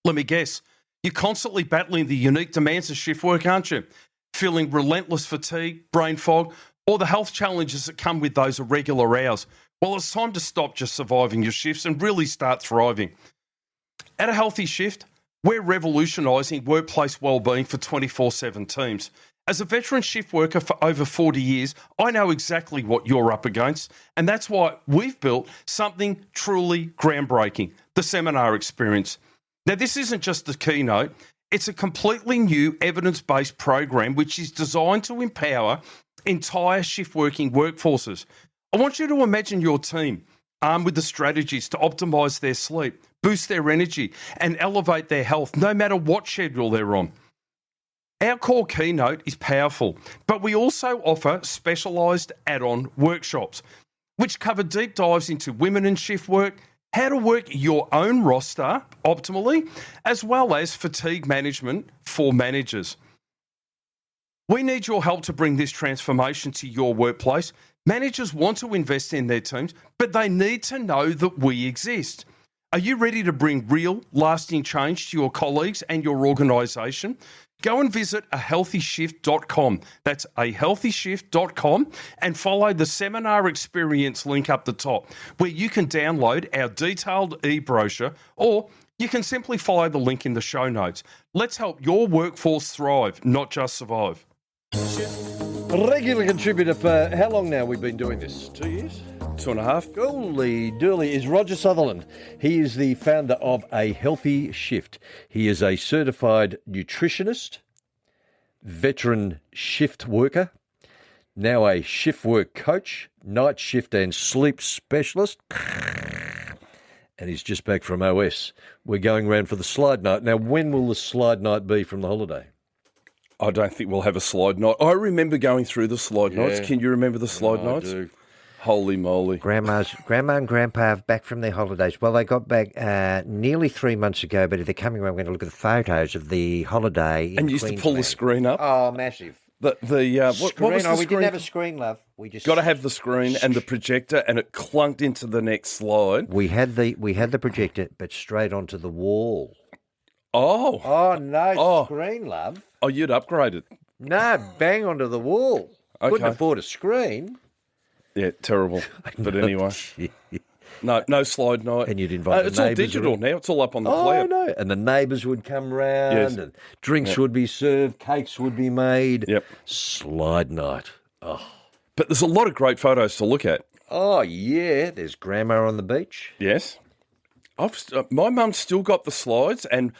Let me guess. You're constantly battling the unique demands of shift work, aren't you? Feeling relentless fatigue, brain fog, or the health challenges that come with those irregular hours. Well, it's time to stop just surviving your shifts and really start thriving. At A Healthy Shift, we're revolutionising workplace wellbeing for 24/7 teams. As a veteran shift worker for over 40 years, I know exactly what you're up against, and that's why we've built something truly groundbreaking, the seminar experience. Now, this isn't just a keynote, it's a completely new evidence-based program which is designed to empower entire shift-working workforces. I want you to imagine your team armed with the strategies to optimise their sleep, boost their energy, and elevate their health, no matter what schedule they're on. Our core keynote is powerful, but we also offer specialised add-on workshops, which cover deep dives into women in shift work, how to work your own roster optimally, as well as fatigue management for managers. We need your help to bring this transformation to your workplace. Managers want to invest in their teams, but they need to know that we exist. Are you ready to bring real, lasting change to your colleagues and your organisation? Go and visit ahealthyshift.com. That's ahealthyshift.com and follow the seminar experience link up the top, where you can download our detailed e-brochure, or you can simply follow the link in the show notes. Let's help your workforce thrive, not just survive. Regular contributor for how long now we've been doing this? 2 years? 2.5. Holy dooly is Roger Sutherland. He is the founder of A Healthy Shift. He is a certified nutritionist, veteran shift worker, now a shift work coach, night shift and sleep specialist, and he's just back from OS. We're going round for the slide night. Now, when will the slide night be from the holiday? I don't think we'll have a slide night. I remember going through the slide nights. Can you remember the slide nights? I do. Holy moly. Grandma and Grandpa are back from their holidays. Well, they got back nearly 3 months ago, but if they're coming around, we're going to look at the photos of the holiday in And you used to pull the Queensland. screen up. Oh, massive. What was the We screen? didn't have a screen, love. We just Got to have the screen and the projector, and it clunked into the next slide. We had the projector, but straight onto the wall. Oh. Oh no, Oh. screen, love. Oh, you'd upgraded. No, bang onto the wall. Okay. Couldn't afford a screen. Yeah, terrible. But anyway. No slide night. And you'd invite the It's all neighbours digital around. now. It's all up on the Oh cloud. no! And the neighbours would come round, Yes. and drinks would be served, cakes would be made. Yep. Slide night. But there's a lot of great photos to look at. Oh yeah, there's Grandma on the beach. Yes. My mum's still got the slides, and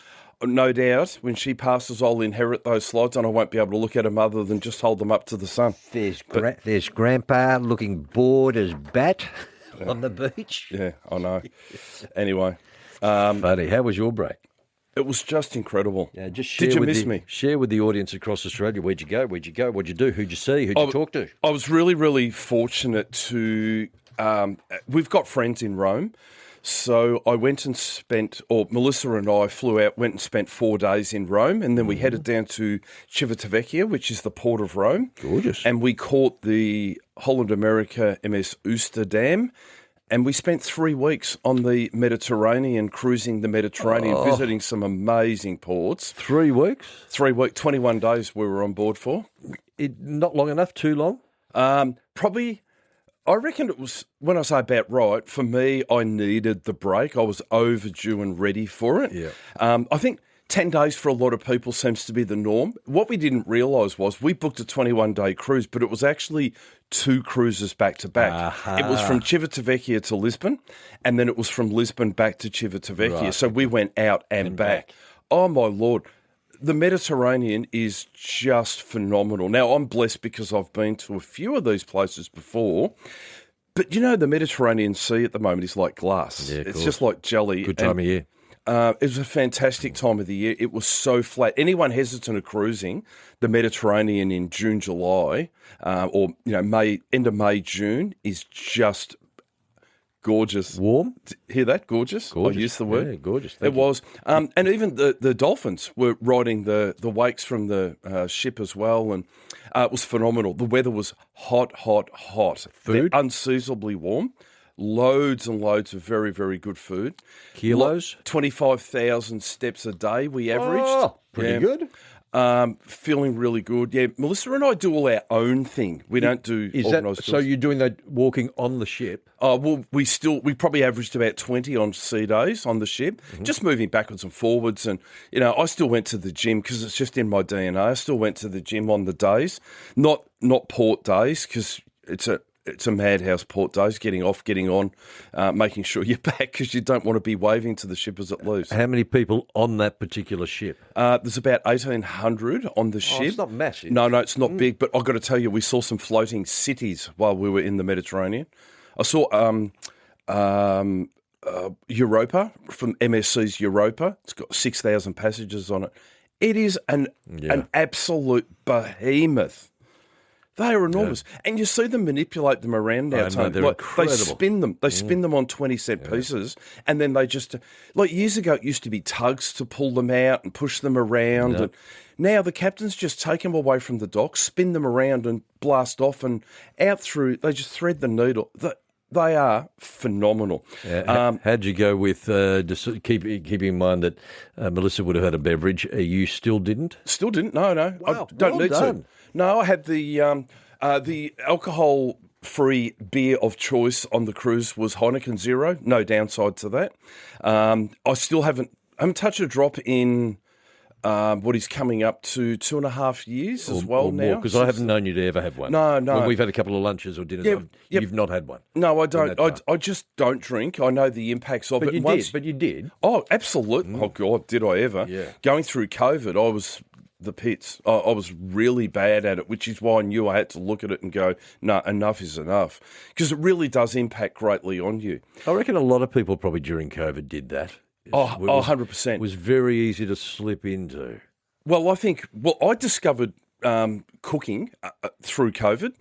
no doubt when she passes, I'll inherit those slides, and I won't be able to look at them other than just hold them up to the sun. There's Grandpa looking bored as bat on the beach. Yeah, I know. Anyway, Buddy, how was your break? it was just incredible. Yeah, just share Did you with miss the, me? Share with the audience across Australia. Where'd you go? What'd you do? Who'd you see? Who'd you talk to? I was really, really fortunate to. We've got friends in Rome. So I went and Melissa and I flew out, went and spent 4 days in Rome, and then we headed down to Civitavecchia, which is the port of Rome. Gorgeous. And we caught the Holland America MS Oosterdam, and we spent 3 weeks on the Mediterranean, cruising the Mediterranean, visiting some amazing ports. 3 weeks? 3 weeks, 21 days we were on board for. Not long enough? Too long? Probably... I reckon it was, when I say about right, for me, I needed the break. I was overdue and ready for it. Yeah. I think 10 days for a lot of people seems to be the norm. What we didn't realise was we booked a 21-day cruise, but it was actually 2 cruises back to back. It was from Civitavecchia to Lisbon, and then it was from Lisbon back to Civitavecchia. Right. So we went out and back. Oh, my Lord. The Mediterranean is just phenomenal. Now, I'm blessed because I've been to a few of these places before, but you know, the Mediterranean Sea at the moment is like glass. Yeah, of it's course. just like jelly. Good time of year. It was a fantastic time of the year. It was so flat. Anyone hesitant of cruising the Mediterranean in June, July, or May, end of May, June, is just gorgeous. Warm? Hear that? Gorgeous? I used the word. Yeah, gorgeous. It was. And even the dolphins were riding the wakes from the ship as well. And it was phenomenal. The weather was hot. Food? Unseasonably warm. loads and loads of very, very good food. Kilos? 25,000 steps a day we averaged. Oh, pretty good. Feeling really good. Yeah, Melissa and I do all our own thing. We don't do organised So tours. you're doing that walking on the ship? Oh, well, we probably averaged about 20 on sea days on the ship, just moving backwards and forwards. And, I still went to the gym because it's just in my DNA. I still went to the gym on the days, not port days, because it's a madhouse, port days, getting off, getting on, making sure you're back because you don't want to be waving to the ship as it leaves. How many people on that particular ship? There's about 1,800 on the ship. It's not massive. No, it's not big, but I've got to tell you, we saw some floating cities while we were in the Mediterranean. I saw Europa, from MSC's Europa. It's got 6,000 passengers on it. It is an absolute behemoth. They are enormous. Yeah. And you see them manipulate them around now, Tony. They're incredible. They spin them. They spin them on 20-cent pieces, and then they just... Like years ago, it used to be tugs to pull them out and push them around. Yep. And now the captains just take them away from the dock, spin them around and blast off and out through... They just thread the needle. They are phenomenal. How'd you go with, just keeping in mind that Melissa would have had a beverage, you still didn't? Still didn't, no. Wow, I don't well need done. to. No, I had the alcohol-free beer of choice on the cruise was Heineken Zero. No downside to that. I still haven't touched a drop in what is coming up to 2.5 years as well now. Because I haven't known you to ever have one. No. When we've had a couple of lunches or dinners, you've not had one. No, I don't. I just don't drink. I know the impacts of it. But you did. Oh, absolutely. Oh, God, did I ever. Yeah. Going through COVID, I was the pits. I was really bad at it, which is why I knew I had to look at it and go, no, enough is enough. Because it really does impact greatly on you. I reckon a lot of people probably during COVID did that. 100%. It was very easy to slip into. Well, I discovered cooking through COVID.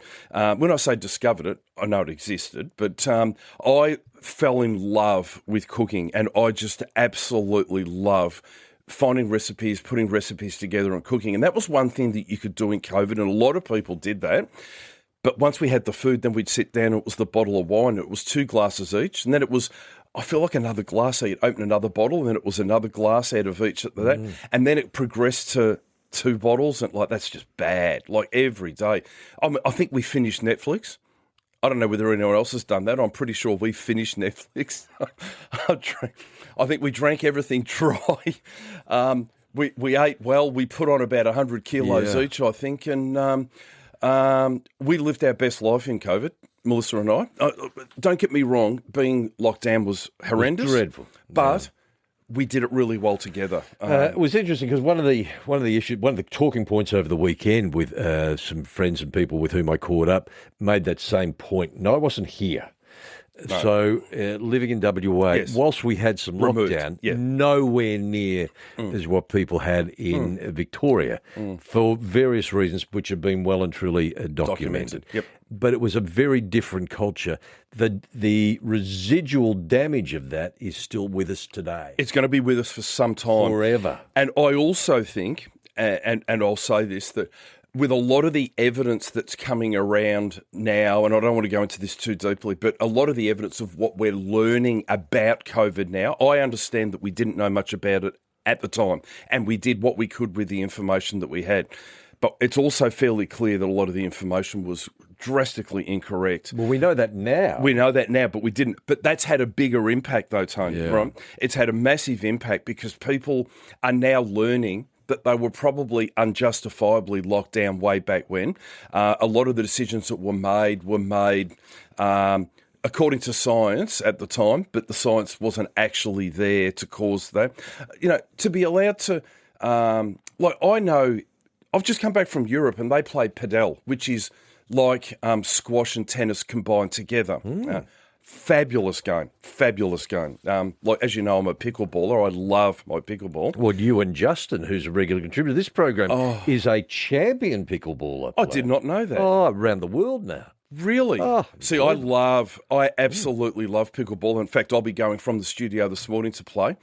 When I say discovered it, I know it existed, but I fell in love with cooking, and I just absolutely love finding recipes, putting recipes together and cooking. And that was one thing that you could do in COVID, and a lot of people did that. But once we had the food, then we'd sit down and it was the bottle of wine. It was 2 glasses each. And then it was, I feel like another glass. So you'd open another bottle and then it was another glass out of each. And then it progressed to 2 bottles. And that's just bad, like every day. I think we finished Netflix. I don't know whether anyone else has done that. I'm pretty sure we finished Netflix. I think we drank everything dry. We ate well. We put on about 100 kilos each, I think. And we lived our best life in COVID, Melissa and I. Don't get me wrong, being locked down was horrendous. It was dreadful. But we did it really well together. It was interesting because one of the talking points over the weekend with some friends and people with whom I caught up made that same point. And I wasn't here. No. So living in WA, whilst we had some lockdown, nowhere near as what people had in Victoria for various reasons, which have been well and truly documented. Yep. But it was a very different culture. The residual damage of that is still with us today. It's going to be with us for some time. Forever. And I also think, and I'll say this, that with a lot of the evidence that's coming around now, and I don't want to go into this too deeply, but a lot of the evidence of what we're learning about COVID now, I understand that we didn't know much about it at the time, and we did what we could with the information that we had. But it's also fairly clear that a lot of the information was drastically incorrect. Well, we know that now. We know that now, but we didn't. But that's had a bigger impact, though, Tony, right? It's had a massive impact because people are now learning that they were probably unjustifiably locked down way back when. A lot of the decisions that were made according to science at the time, but the science wasn't actually there to cause that. To be allowed to, I know, I've just come back from Europe and they play padel, which is like squash and tennis combined together. Fabulous game. As you know, I'm a pickleballer. I love my pickleball. Well, you and Justin, who's a regular contributor to this program, is a champion pickleballer player. I did not know that. Around the world now. Really? See, I absolutely love pickleball. In fact, I'll be going from the studio this morning to play.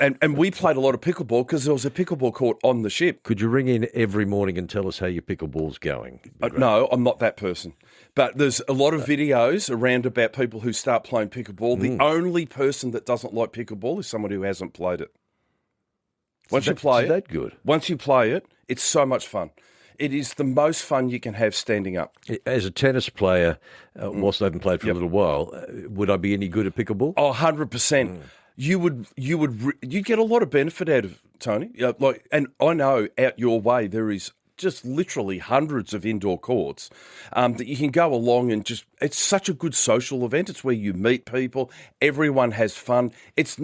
And we played a lot of pickleball because there was a pickleball court on the ship. Could you ring in every morning and tell us how your pickleball's going? No, I'm not that person. But there's a lot of videos around about people who start playing pickleball. The only person that doesn't like pickleball is someone who hasn't played it. Once you play it, it's so much fun. It is the most fun you can have standing up. As a tennis player, whilst I haven't played for a little while, would I be any good at pickleball? Oh, 100%. You get a lot of benefit out of it, Tony. And I know out your way there is just literally hundreds of indoor courts that you can go along and it's such a good social event. It's where you meet people. Everyone has fun. It's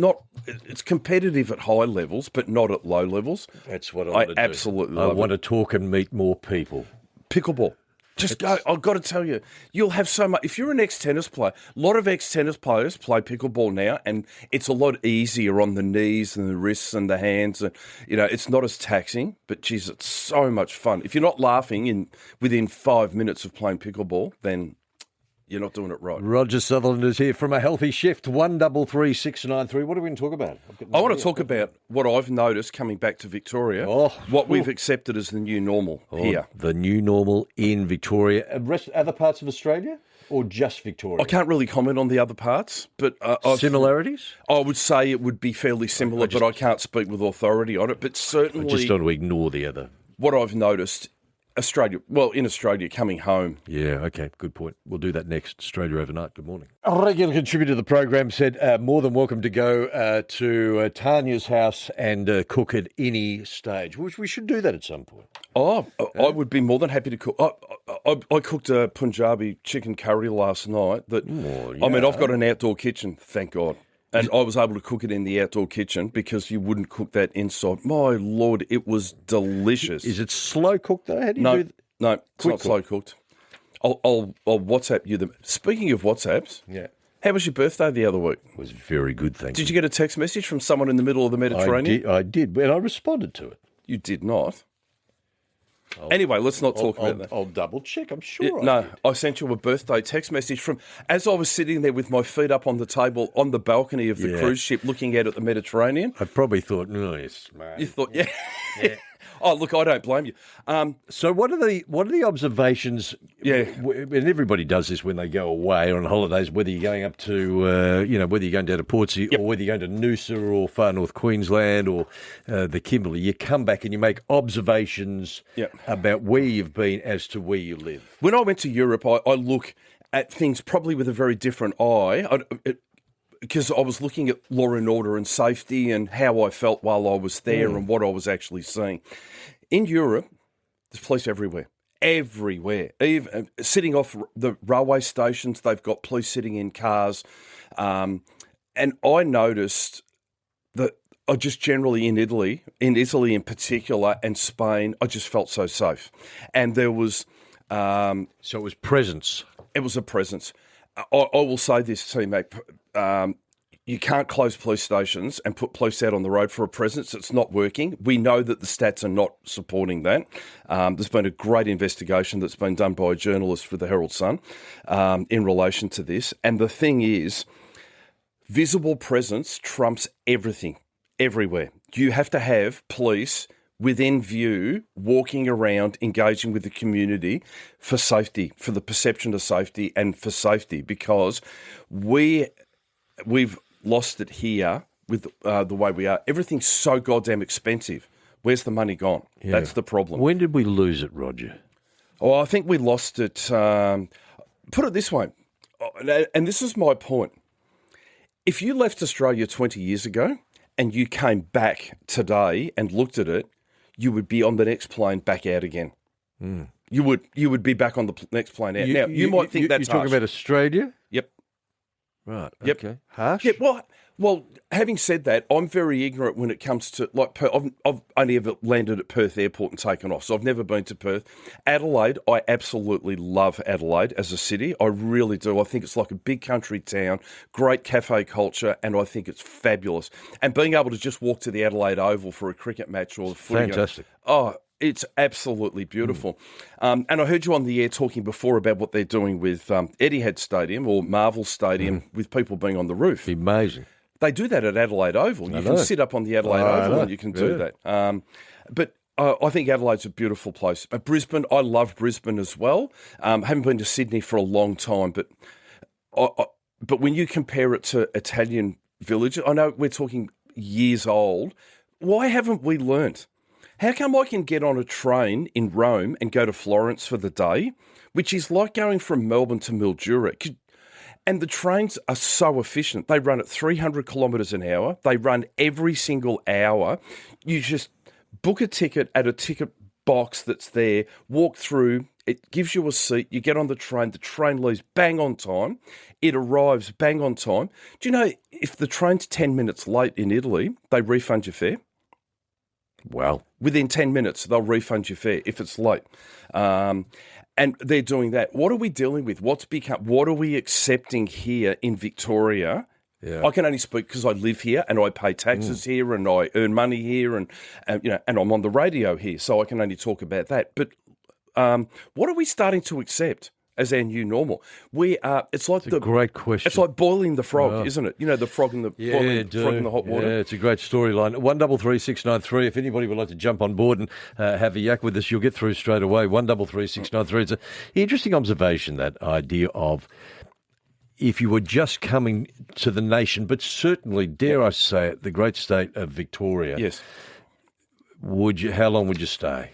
competitive at high levels, but not at low levels. That's what I want to do. Absolutely love it. I want to talk and meet more people. Pickleball. Just go. I've got to tell you, you'll have so much. If you're an ex-tennis player, a lot of ex-tennis players play pickleball now, and it's a lot easier on the knees and the wrists and the hands. And it's not as taxing, but geez, it's so much fun. If you're not laughing within 5 minutes of playing pickleball, then you're not doing it right. Roger Sutherland is here from A Healthy Shift, 133693. What are we going to talk about? I want to talk about what I've noticed coming back to Victoria, what we've accepted as the new normal here. The new normal in Victoria. Other parts of Australia or just Victoria? I can't really comment on the other parts, but similarities? I would say it would be fairly similar, but I can't speak with authority on it. But certainly... I just don't want to ignore the other. What I've noticed... in Australia, coming home. Yeah, okay, good point. We'll do that next. Australia Overnight. Good morning. A regular contributor to the program said, more than welcome to go to Tanya's house and cook at any stage, which we should do that at some point. I would be more than happy to cook. I cooked a Punjabi chicken curry last night. I've got an outdoor kitchen, thank God. And I was able to cook it in the outdoor kitchen because you wouldn't cook that inside. My Lord, it was delicious. Is it slow cooked though? How do you do that? No, it's not slow cooked. I'll WhatsApp you them. Speaking of WhatsApps, how was your birthday the other week? It was very good, thank you. Did you get a text message from someone in the middle of the Mediterranean? I did, and I responded to it. You did not? Anyway, let's not talk about that. I'll double check, I'm sure I sent you a birthday text message from, as I was sitting there with my feet up on the table on the balcony of the cruise ship looking out at the Mediterranean. I probably thought, yes, mate. You thought, yeah. Oh, look, I don't blame you. So what are the observations? Yeah. And everybody does this when they go away or on holidays, whether you're going up to, whether you're going down to Portsea or whether you're going to Noosa or far north Queensland or the Kimberley. You come back and you make observations about where you've been as to where you live. When I went to Europe, I look at things probably with a very different eye. Because I was looking at law and order and safety and how I felt while I was there and what I was actually seeing. In Europe, there's police everywhere. Everywhere. Even sitting off the railway stations, they've got police sitting in cars. And I noticed that I just generally in Italy in particular, and Spain, I just felt so safe. And there was... so it was presence. It was a presence. I will say this, teammate. You can't close police stations and put police out on the road for a presence. It's not working. We know that the stats are not supporting that. There's been a great investigation that's been done by a journalist for the Herald Sun in relation to this. And the thing is, visible presence trumps everything, everywhere. You have to have police within view, walking around, engaging with the community for safety, for the perception of safety and for safety, because we've lost it here with the way we are. Everything's so goddamn expensive. Where's the money gone? Yeah. That's the problem. When did we lose it, Roger? Oh, I think we lost it. Put it this way, and this is my point. If you left Australia 20 years ago and you came back today and looked at it, you would be on the next plane back out again. Mm. You would be back on the next plane out. Now, you might think that's you're talking about Australia? Yep. Right. Yep. Okay. Harsh? Yeah, well, having said that, I'm very ignorant when it comes to, like, I've only ever landed at Perth Airport and taken off, so I've never been to Perth. Adelaide, I absolutely love Adelaide as a city. I really do. I think it's like a big country town, great cafe culture, and I think it's fabulous. And being able to just walk to the Adelaide Oval for a cricket match or a footy. Fantastic. It's absolutely beautiful. And I heard you on the air talking before about what they're doing with Etihad Stadium or Marvel Stadium with people being on the roof. Amazing. They do that at Adelaide Oval. You can sit up on the Adelaide Oval and you can do that. But I think Adelaide's a beautiful place. Brisbane, I love Brisbane as well. Haven't been to Sydney for a long time, but when you compare it to Italian villages, I know we're talking years old. Why haven't we learnt? How come I can get on a train in Rome and go to Florence for the day, which is like going from Melbourne to Mildura? And the trains are so efficient. They run at 300 kilometres an hour. They run every single hour. You just book a ticket at a ticket box that's there, walk through, it gives you a seat, you get on the train leaves bang on time, it arrives bang on time. Do you know, if the train's 10 minutes late in Italy, they refund your fare? Wow. Within 10 minutes, they'll refund your fare if it's late. And they're doing that. What are we dealing with? What are we accepting here in Victoria? Yeah. I can only speak because I live here and I pay taxes here and I earn money here and I'm on the radio here, so I can only talk about that. But what are we starting to accept as our new normal? We are. It's like a great question. It's like boiling the frog, isn't it? You know, the frog in the frog in the hot water. Yeah, it's a great storyline. 133693. If anybody would like to jump on board and have a yak with us, you'll get through straight away. 133693. It's an interesting observation, that idea of, if you were just coming to the nation, but certainly, dare I say it, the great state of Victoria. Yes. How long would you stay?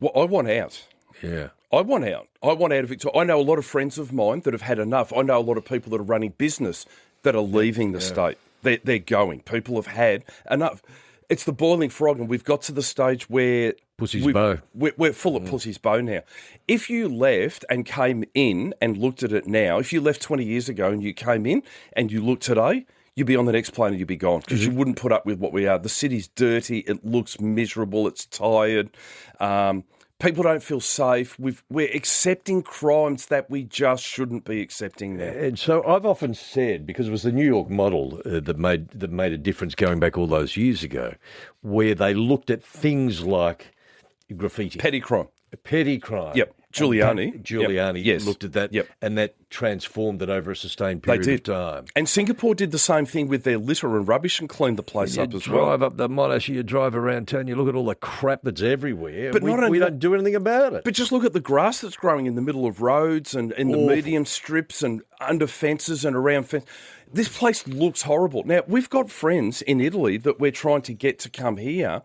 Well, I want out. Yeah. I want out. I want out of Victoria. I know a lot of friends of mine that have had enough. I know a lot of people that are running business that are leaving the state. They're going. People have had enough. It's the boiling frog, and we've got to the stage where pussy's bow. We're full of pussy's bow now. If you left and came in and looked at it now, if you left 20 years ago and you came in and you look today, you'd be on the next plane and you'd be gone, because you wouldn't put up with what we are. The city's dirty. It looks miserable. It's tired. People don't feel safe. We're accepting crimes that we just shouldn't be accepting now. And so I've often said, because it was the New York model that made a difference going back all those years ago, where they looked at things like graffiti. Petty crime. Yep. Giuliani yes. looked at that, yep. and that transformed it over a sustained period of time. And Singapore did the same thing with their litter and rubbish and cleaned the place up as well. You drive around town, you look at all the crap that's everywhere, but we don't do anything about it. But just look at the grass that's growing in the middle of roads and in the medium strips and under fences and around fences. This place looks horrible. Now, we've got friends in Italy that we're trying to get to come here.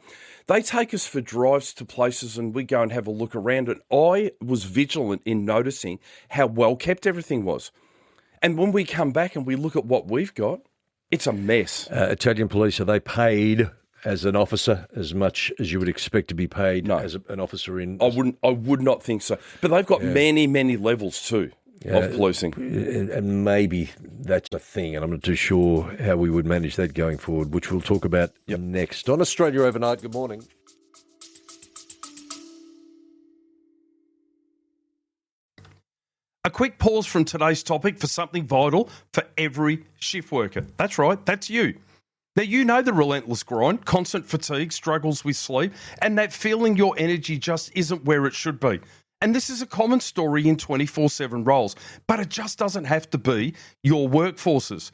They take us for drives to places and we go and have a look around it. I was vigilant in noticing how well kept everything was. And when we come back and we look at what we've got, it's a mess. Italian police, are they paid as an officer as much as you would expect to be paid as an officer in? I would not think so. But they've got many, many levels too. Of policing. And maybe that's a thing, and I'm not too sure how we would manage that going forward, which we'll talk about next. On Australia Overnight, good morning. A quick pause from today's topic for something vital for every shift worker. That's right, that's you. Now, you know the relentless grind, constant fatigue, struggles with sleep, and that feeling your energy just isn't where it should be. And this is a common story in 24/7 roles, but it just doesn't have to be your workforces.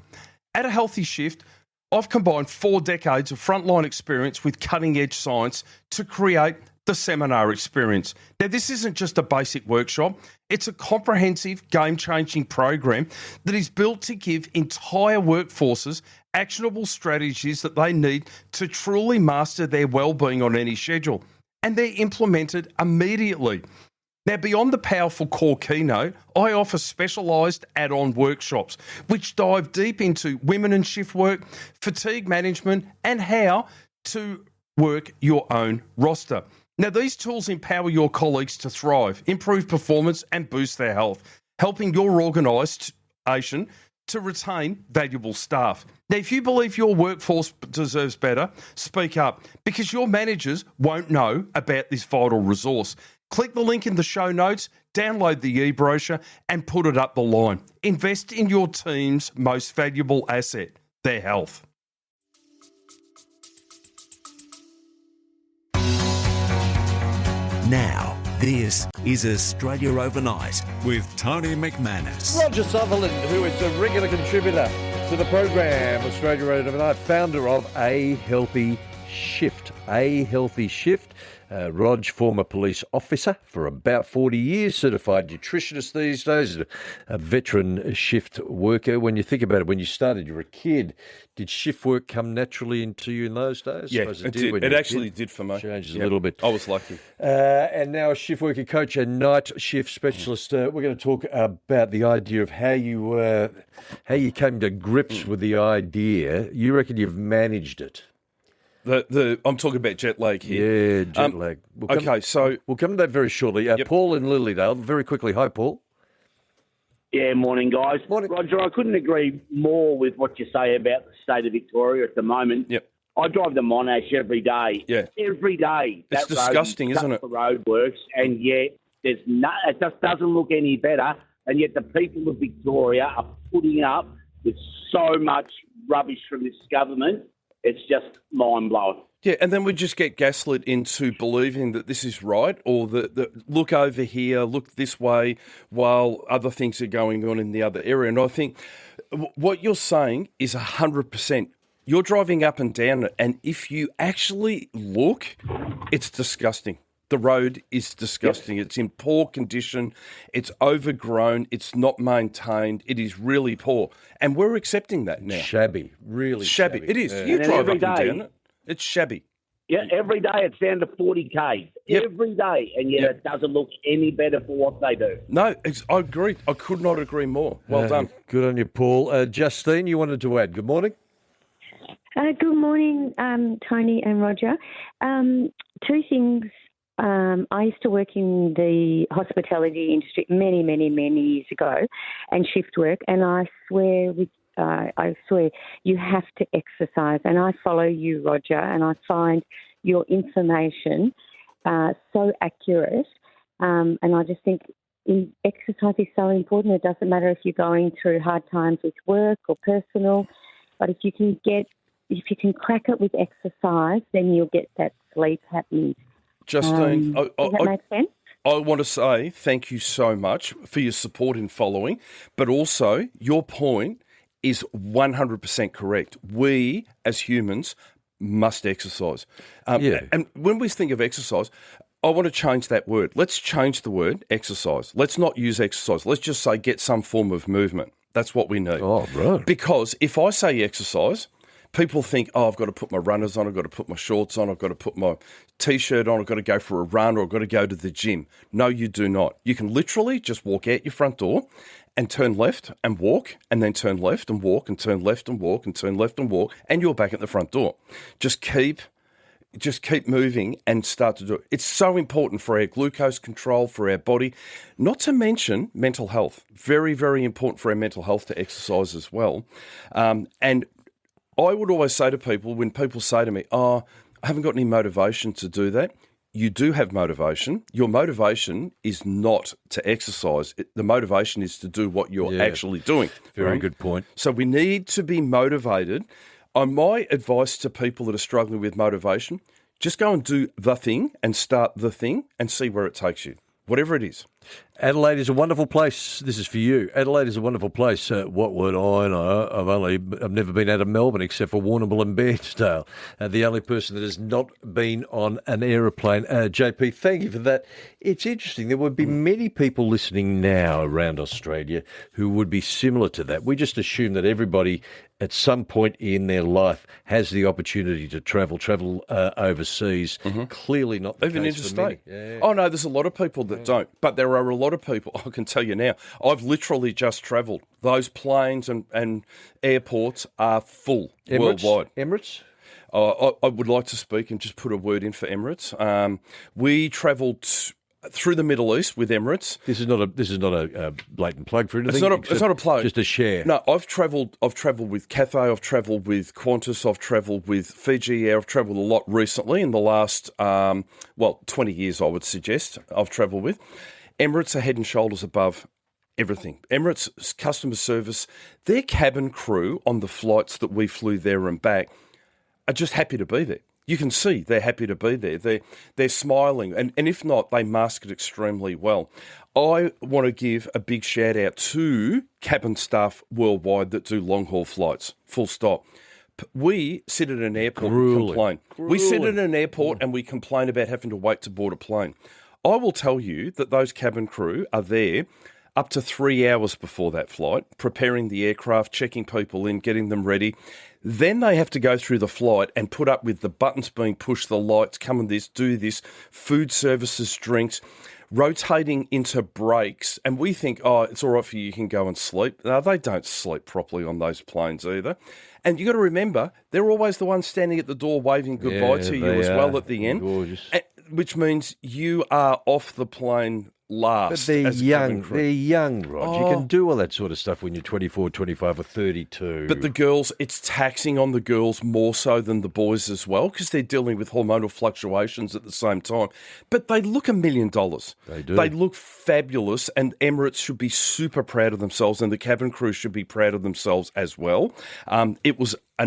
At A Healthy Shift, I've combined 4 decades of frontline experience with cutting-edge science to create the seminar experience. Now, this isn't just a basic workshop. It's a comprehensive, game-changing program that is built to give entire workforces actionable strategies that they need to truly master their well-being on any schedule. And they're implemented immediately. Now, beyond the powerful core keynote, I offer specialised add-on workshops which dive deep into women and shift work, fatigue management, and how to work your own roster. Now, these tools empower your colleagues to thrive, improve performance, and boost their health, helping your organisation to retain valuable staff. Now, if you believe your workforce deserves better, speak up, because your managers won't know about this vital resource. Click the link in the show notes, download the e-brochure, and put it up the line. Invest in your team's most valuable asset, their health. Now, this is Australia Overnight with Tony McManus. Roger Sutherland, who is a regular contributor to the program. Australia Radio Overnight, founder of A Healthy Shift. A Healthy Shift. Rog, former police officer for about 40 years, certified nutritionist these days, a veteran shift worker. When you think about it, when you started, you were a kid. Did shift work come naturally into you in those days? Yeah, it did. It actually did for me. Changes a little bit. I was lucky. And now a shift worker coach and night shift specialist. We're going to talk about the idea of how you came to grips with the idea. You reckon you've managed it? I'm talking about jet lag here. Yeah, jet lag. We'll come to that very shortly. Yep. Paul in Lilydale, very quickly. Hi, Paul. Yeah, morning, guys. Morning. Roger, I couldn't agree more with what you say about the state of Victoria at the moment. Yep. I drive the Monash every day. Yeah. Every day. It's disgusting, isn't it? The roadworks, and yet it just doesn't look any better, and yet the people of Victoria are putting up with so much rubbish from this government. It's just mind-blowing. Yeah, and then we just get gaslit into believing that this is right, or that look over here, look this way, while other things are going on in the other area. And I think what you're saying is 100%. You're driving up and down it, and if you actually look, it's disgusting. The road is disgusting. Yep. It's in poor condition. It's overgrown. It's not maintained. It is really poor. And we're accepting that now. Shabby. Really shabby. It is. Yeah. You And drive every up and day- down it. It's shabby. Yeah, every day it's down to 40 Ks. Yep. Every day, and yet Yep. it doesn't look any better for what they do. No, I agree. I could not agree more. Well done. Good on you, Paul. Justine, you wanted to add. Good morning. Good morning, Tony and Roger. Two things. I used to work in the hospitality industry many, many, many years ago, and shift work. And I swear, you have to exercise. And I follow you, Roger, and I find your information so accurate. And I just think exercise is so important. It doesn't matter if you're going through hard times with work or personal, but if you can crack it with exercise, then you'll get that sleep happening. Justine, Does that make sense? I want to say thank you so much for your support in following, but also your point is 100% correct. We, as humans, must exercise. And when we think of exercise, I want to change that word. Let's change the word exercise. Let's not use exercise. Let's just say get some form of movement. That's what we need. Oh, right. Because if I say exercise, people think, I've got to put my runners on, I've got to put my shorts on, I've got to put my T-shirt on, I've got to go for a run, or I've got to go to the gym. No, you do not. You can literally just walk out your front door and turn left and walk, and then turn left and walk, and turn left and walk, and turn left and walk, and you're back at the front door. Just keep moving and start to do it. It's so important for our glucose control, for our body, not to mention mental health. Very, very important for our mental health to exercise as well. And I would always say to people, when people say to me, I haven't got any motivation to do that, you do have motivation. Your motivation is not to exercise. The motivation is to do what you're actually doing. Very good point. So we need to be motivated. My advice to people that are struggling with motivation, just go and do the thing and start the thing and see where it takes you, whatever it is. Adelaide is a wonderful place. This is for you. Adelaide is a wonderful place. What would I know? I've never been out of Melbourne except for Warrnambool and Bairnsdale. The only person that has not been on an aeroplane. JP, thank you for that. It's interesting. There would be many people listening now around Australia who would be similar to that. We just assume that everybody at some point in their life has the opportunity to travel overseas. Clearly not the Even case interstate. for many. Yeah. Oh, no, there's a lot of people that don't. But there are a lot of people, I can tell you now, I've literally just travelled. Those planes and airports are full worldwide. Emirates? I would like to speak and just put a word in for Emirates. We travelled through the Middle East with Emirates. This is not a blatant plug for anything. It's not a plug. Just a share. No, I've travelled with Cathay. I've travelled with Qantas. I've travelled with Fiji Air. I've travelled a lot recently in the last 20 years. I would suggest I've travelled with. Emirates are head and shoulders above everything. Emirates customer service, their cabin crew on the flights that we flew there and back are just happy to be there. You can see they're happy to be there. They're smiling, and if not, they mask it extremely well. I want to give a big shout out to cabin staff worldwide that do long haul flights. Full stop. We sit at an airport and complain. We sit at an airport and we complain about having to wait to board a plane. I will tell you that those cabin crew are there up to 3 hours before that flight, preparing the aircraft, checking people in, getting them ready. Then they have to go through the flight and put up with the buttons being pushed, the lights, come and this, do this, food services, drinks, rotating into breaks. And we think, oh, it's all right for you, you can go and sleep. No, they don't sleep properly on those planes either. And you got to remember, they're always the ones standing at the door waving goodbye to you as well at the end. Gorgeous. Which means you are off the plane last. But they're as a young. cabin crew. They're young, Rod. You can do all that sort of stuff when you're 24, 25 or 32. But the girls, it's taxing on the girls more so than the boys as well because they're dealing with hormonal fluctuations at the same time. But they look $1 million. They do. They look fabulous, and Emirates should be super proud of themselves, and the cabin crew should be proud of themselves as well. It was I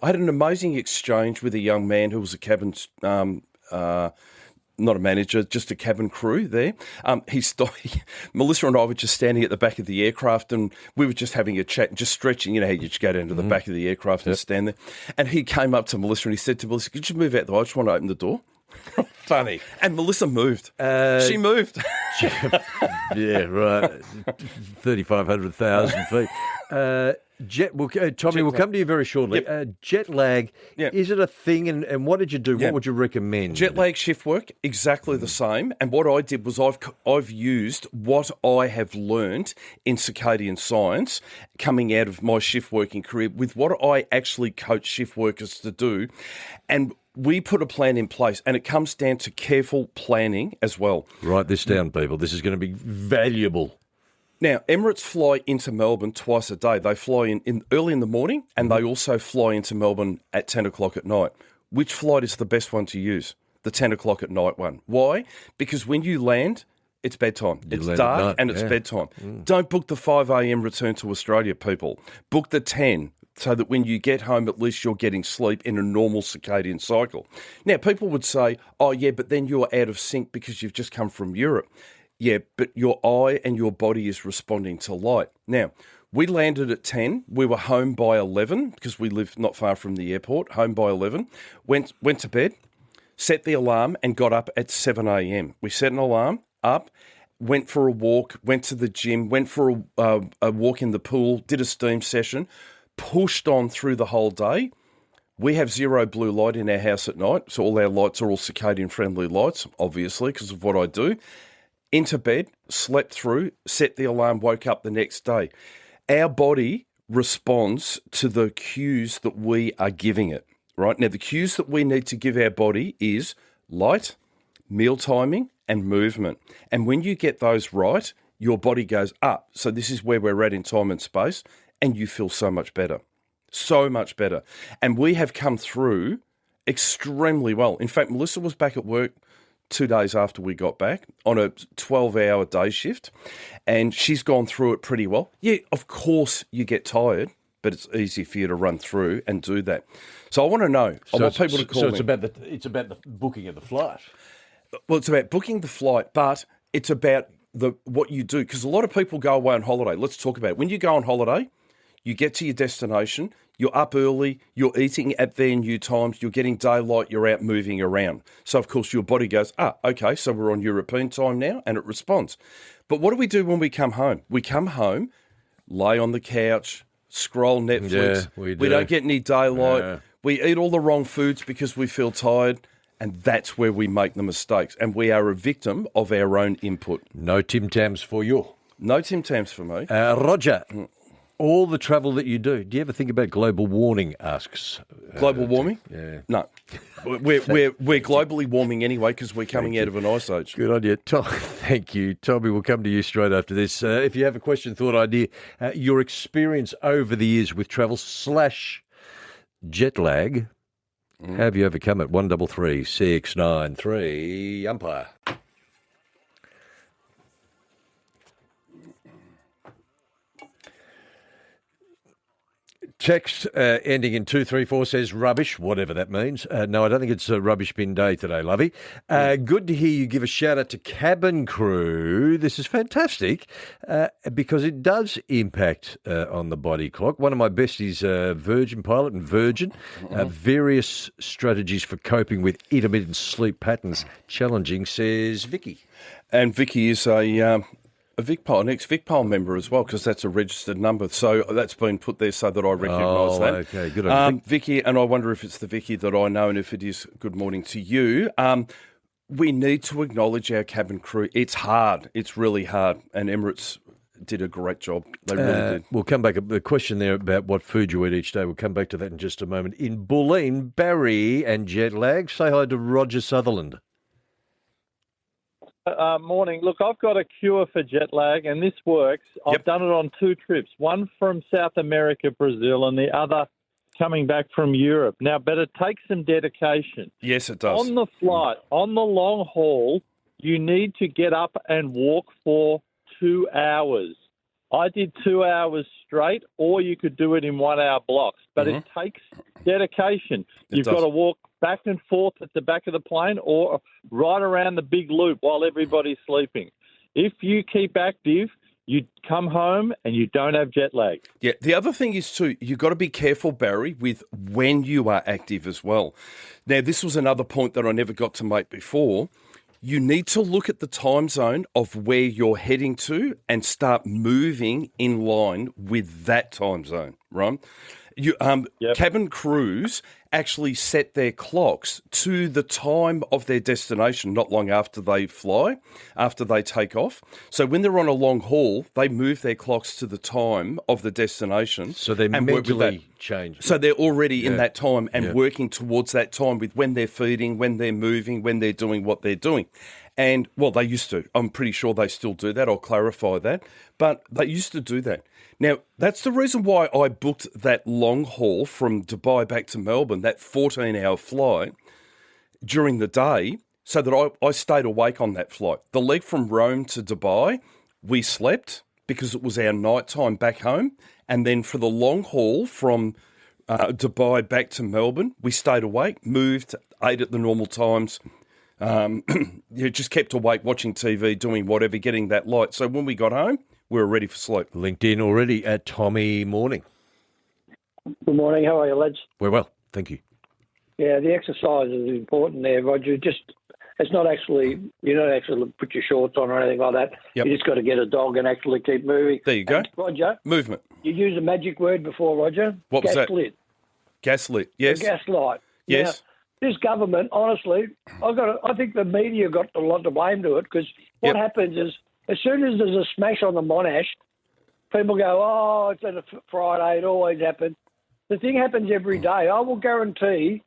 had an amazing exchange with a young man who was a cabin not a manager, just a cabin crew there. Melissa and I were just standing at the back of the aircraft and we were just having a chat, just stretching, you know how you just go down to the back of the aircraft and stand there. And he came up to Melissa and he said to Melissa, could you move out the way? I just want to open the door. Funny. And Melissa moved. She moved. Yeah, right. 3,500,000 feet. Tommy, we'll come to you very shortly. Jet lag, is it a thing and what did you do? What would you recommend? Jet lag shift work, exactly the same. And what I did was I've used what I have learned in circadian science coming out of my shift working career with what I actually coach shift workers to do. And we put a plan in place, and it comes down to careful planning as well. Write this down, people. This is going to be valuable. Now, Emirates fly into Melbourne twice a day. They fly in early in the morning, and they also fly into Melbourne at 10 o'clock at night. Which flight is the best one to use? The 10 o'clock at night one. Why? Because when you land, it's bedtime. It's dark and it's bedtime. Don't book the 5 a.m. return to Australia, people. Book the 10 so that when you get home, at least you're getting sleep in a normal circadian cycle. Now, people would say, oh, yeah, but then you're out of sync because you've just come from Europe. Yeah, but your eye and your body is responding to light. Now, we landed at 10. We were home by 11 because we live not far from the airport, home by 11. Went to bed, set the alarm and got up at 7 a.m. We set an alarm, up, went for a walk, went to the gym, went for a walk in the pool, did a steam session, pushed on through the whole day. We have zero blue light in our house at night, so all our lights are all circadian-friendly lights, obviously, because of what I do. Into bed, slept through, set the alarm, woke up the next day. Our body responds to the cues that we are giving it, right? Now, the cues that we need to give our body is light, meal timing, and movement. And when you get those right, your body goes up. So this is where we're at in time and space, and you feel so much better. So much better. And we have come through extremely well. In fact, Melissa was back at work 2 days after we got back on a 12-hour day shift, and she's gone through it pretty well. Yeah, of course you get tired, but it's easy for you to run through and do that. So I want to know. I want people to call me. So it's about the booking of the flight. Well, it's about booking the flight, but it's about what you do, because a lot of people go away on holiday. Let's talk about it. When you go on holiday, you get to your destination, you're up early, you're eating at their new times, you're getting daylight, you're out moving around. So, of course, your body goes, okay, so we're on European time now, and it responds. But what do we do when we come home? We come home, lay on the couch, scroll Netflix. Yeah, we don't get any daylight. Yeah. We eat all the wrong foods because we feel tired, and that's where we make the mistakes. And we are a victim of our own input. No Tim Tams for you. No Tim Tams for me. Roger. All the travel that you do you ever think about global warming? Asks. Global warming? Yeah. No. We're globally warming anyway because we're coming out of an ice age. Good on you. Tom, thank you. Tommy, we'll come to you straight after this. If you have a question, thought, idea, your experience over the years with travel / jet lag, have you overcome it? 133 693 umpire. Text ending in 234 says rubbish, whatever that means. No, I don't think it's a rubbish bin day today, Lovey. Good to hear you give a shout out to cabin crew. This is fantastic because it does impact on the body clock. One of my besties, Virgin Pilot and Virgin, various strategies for coping with intermittent sleep patterns. Challenging, says Vicky. And Vicky is a VicPol, an ex-VicPol member as well, because that's a registered number. So that's been put there so that I recognise that. Okay, good on you. Vicky, and I wonder if it's the Vicky that I know, and if it is, good morning to you. We need to acknowledge our cabin crew. It's hard. It's really hard. And Emirates did a great job. They really did. We'll come back. The question there about what food you eat each day, we'll come back to that in just a moment. In Bulleen, Barry and jet lag, say hi to Roger Sutherland. Morning. Look, I've got a cure for jet lag, and this works. I've done it on 2 trips, one from South America, Brazil, and the other coming back from Europe. Now, but it takes some dedication. Yes, it does. On the flight, on the long haul, you need to get up and walk for 2 hours. I did 2 hours straight, or you could do it in 1 hour blocks, but it takes dedication. You've got to walk back and forth at the back of the plane or right around the big loop while everybody's sleeping. If you keep active, you come home and you don't have jet lag. Yeah, the other thing is too, you've got to be careful, Barry, with when you are active as well. Now, this was another point that I never got to make before. You need to look at the time zone of where you're heading to and start moving in line with that time zone, right? Cabin crews actually set their clocks to the time of their destination not long after they fly, after they take off. So when they're on a long haul, they move their clocks to the time of the destination. So they're mentally changed. So they're already in that time and working towards that time with when they're feeding, when they're moving, when they're doing what they're doing. And, well, they used to. I'm pretty sure they still do that. I'll clarify that. But they used to do that. Now, that's the reason why I booked that long haul from Dubai back to Melbourne, that 14-hour flight during the day, so that I stayed awake on that flight. The leg from Rome to Dubai, we slept because it was our night time back home. And then for the long haul from Dubai back to Melbourne, we stayed awake, moved, ate at the normal times, you just kept awake watching TV, doing whatever, getting that light. So when we got home, we were ready for sleep. LinkedIn already at Tommy Morning. Good morning. How are you, lads? We're well, thank you. Yeah, the exercise is important there, Roger. It's not actually, you don't actually put your shorts on or anything like that. Yep. You just got to get a dog and actually keep moving. There you go. And Roger. Movement. You used a magic word before, Roger. What was that? Gaslit. Gaslit, yes. Gaslight. Yes. Now, this government, honestly, I think the media got a lot to blame to it, because what happens is, as soon as there's a smash on the Monash, people go, oh, it's on a Friday, it always happens. The thing happens every day. I will guarantee,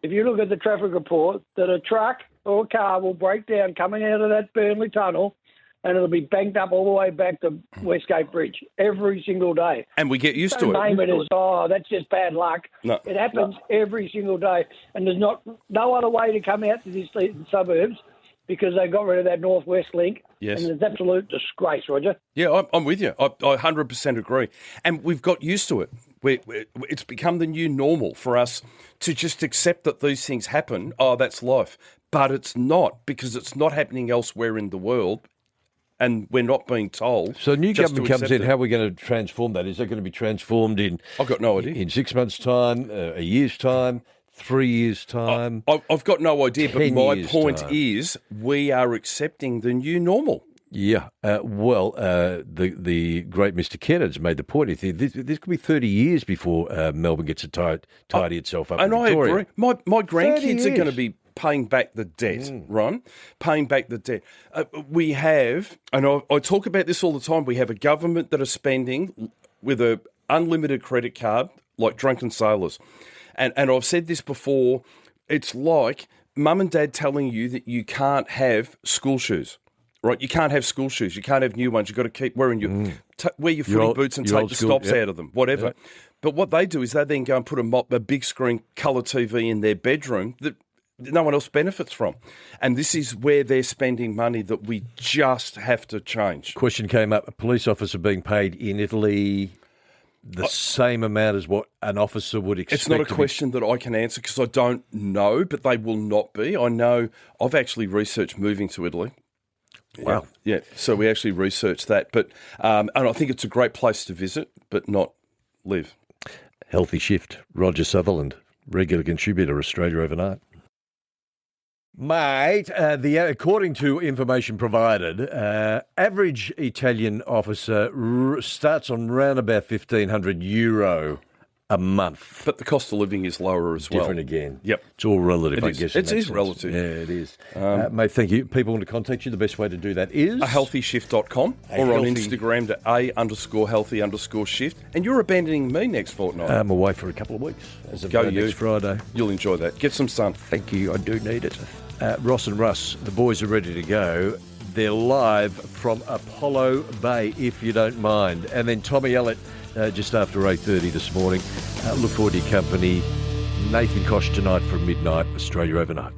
if you look at the traffic report, that a truck or a car will break down coming out of that Burnley tunnel, and it'll be banked up all the way back to Westgate Bridge every single day. And we get used Don't to it. name it as, oh, that's just bad luck. No. It happens every single day. And there's no other way to come out to these suburbs, because they got rid of that northwest link. Yes. And it's an absolute disgrace, Roger. Yeah, I'm with you. I 100% agree. And we've got used to it. It's become the new normal for us to just accept that these things happen. Oh, that's life. But it's not, because it's not happening elsewhere in the world. And we're not being told. So new just government to comes accept in. it. How are we going to transform that? Is that going to be transformed in? I've got no idea. In 6 months' time, a year's time, 3 years' time? I've got no idea. But 10 my years' point time. is, we are accepting the new normal. Yeah. The great Mr. Kennard's made the point. This could be 30 years before Melbourne gets to tidy itself up. And in I Victoria. agree. My grandkids are going to years. be paying back the debt, right? Paying back the debt. We have, and I talk about this all the time, we have a government that are spending with an unlimited credit card like drunken sailors. And I've said this before, it's like mum and dad telling you that you can't have school shoes. Right, you can't have school shoes. You can't have new ones. You've got to keep wearing wear your footy boots and take the stops out of them, whatever. Yep. But what they do is they then go and put a big screen colour TV in their bedroom that no one else benefits from. And this is where they're spending money that we just have to change. Question came up, a police officer being paid in Italy the same amount as what an officer would expect? It's not a question that I can answer because I don't know, but they will not be. I know I've actually researched moving to Italy. Wow. Yeah, so we actually researched that. But and I think it's a great place to visit, but not live. Healthy Shift, Roger Sutherland, regular contributor, Australia Overnight. Mate, according to information provided, average Italian officer starts on round about €1,500 a month. But the cost of living is lower as well. Different again. Yep. It's all relative, I guess. It is relative. Yeah, it is. Mate, thank you. People want to contact you. The best way to do that is? ahealthyshift.com or on Instagram to _healthy_shift. And you're abandoning me next fortnight. I'm away for a couple of weeks. As of Go next Friday. You'll enjoy that. Get some sun. Thank you. I do need it. Ross and Russ, the boys are ready to go. They're live from Apollo Bay, if you don't mind. And then Tommy Ellett, just after 8:30 this morning. Look forward to your company. Nathan Kosh tonight from midnight, Australia Overnight.